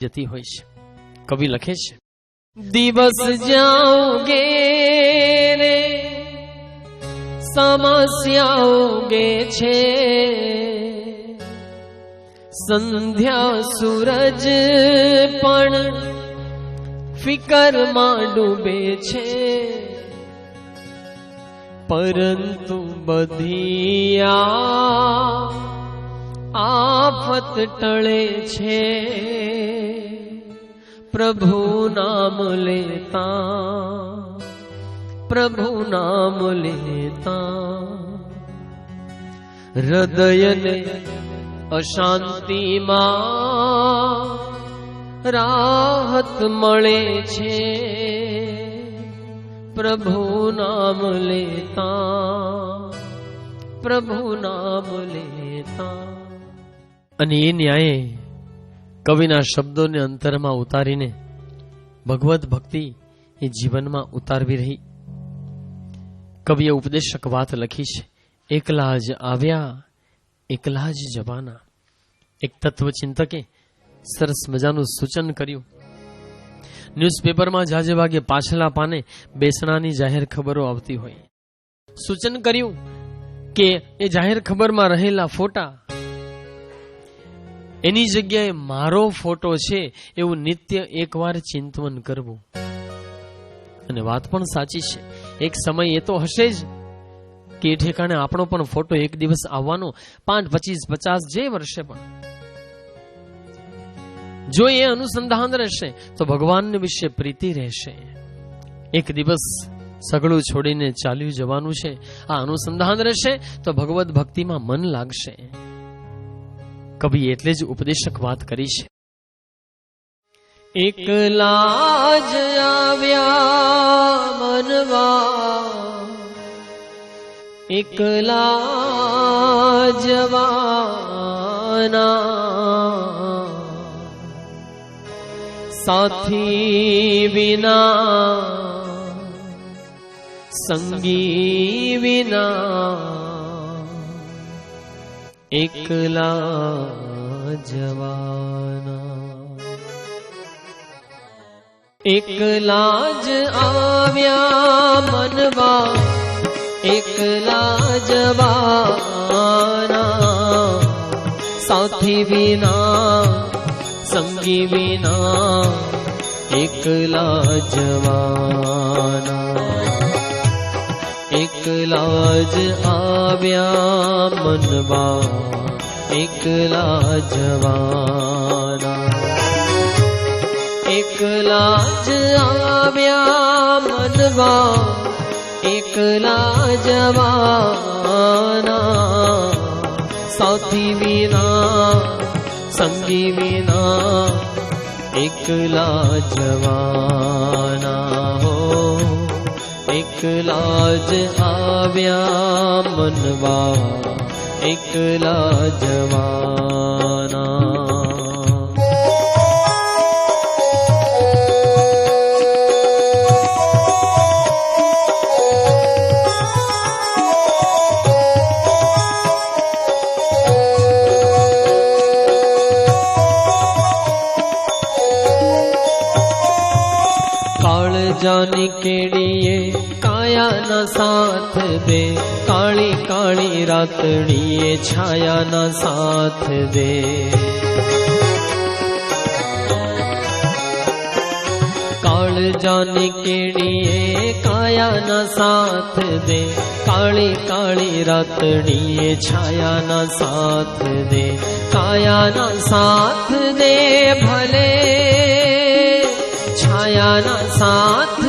જતી હોય છે. કવિ લખે છે, દિવસ જાઓગે રે સમસ્યાઓગે છે, સંધ્યા સૂરજ પણ ફિકરમાં ડૂબે છે, પરંતુ બધી આફત ટળે છે, પ્રભુ નામ લેતા, પ્રભુ નામ લેતા. હૃદયને અશાંતિમાં રાહત મળે છે, પ્રભુ નામ લેતા, પ્રભુ નામ લેતા. અને એ ન્યાયે કવિના શબ્દોને અંતરમાં ઉતારીને ભગવત ભક્તિ એ જીવનમાં ઉતારવી રહી. કવિએ ઉપદેશક વાત લખી છે, એકલા જ આવ્યા એકલા જ જવાના. એક તત્વચિંતકે સરસ મજાનું સૂચન કર્યું. ન્યૂઝપેપરમાં જાજે ભાગે પાછલા પાને બેસણાની જાહેર ખબરો આવતી હોય. સૂચન કર્યું કે એ જાહેર ખબરમાં રહેલા ફોટા એની જગ્યાએ મારો ફોટો છે એવું નિત્ય એકવાર ચિંતન કરવું. અને વાત પણ સાચી છે. એક સમય એ તો હશે જ કે એ ઠેકાણે આપણો પણ ફોટો એક દિવસ આવવાનો, 5, 25, 50 જે વર્ષે પણ. જો એ અનુસંધાન રહેશે તો ભગવાન વિશે પ્રીતિ રહેશે. એક દિવસ સગળું છોડીને ચાલ્યું જવાનું છે, આ અનુસંધાન રહેશે તો ભગવત ભક્તિમાં મન લાગશે. કવિ એટલે જ ઉપદેશક વાત કરી છે, એકલા જ આવ્યા મનવા એકલા જવાના, સાથી વિના સંગી વિના, એકલા જવાના. એકલા જ આવ્યા મનવા એકલા જવાના, સાથી વિના સંગી વિના, એકલા જવાના. એકલા જ આવ્યા મનવા એકલા જવાના, એકલા જ આવ્યા મનવા એકલા જવાના, સાથી વિના સંગી વિના, એકલા જવાના. હો એકલા જ આવ્યા મનવા એકલા જવાના. જાની કેડીએ કાયાના સાથ દે, કાળી કાળી રાતડીએ છાયાના સાથ દે. કાળ જાની કેડીએ કાયાના સાથ દે, કાળી કાળી રાતડીએ છાયાના સાથ દે. કાયાના સાથ દે ભલે છાયાના સાથ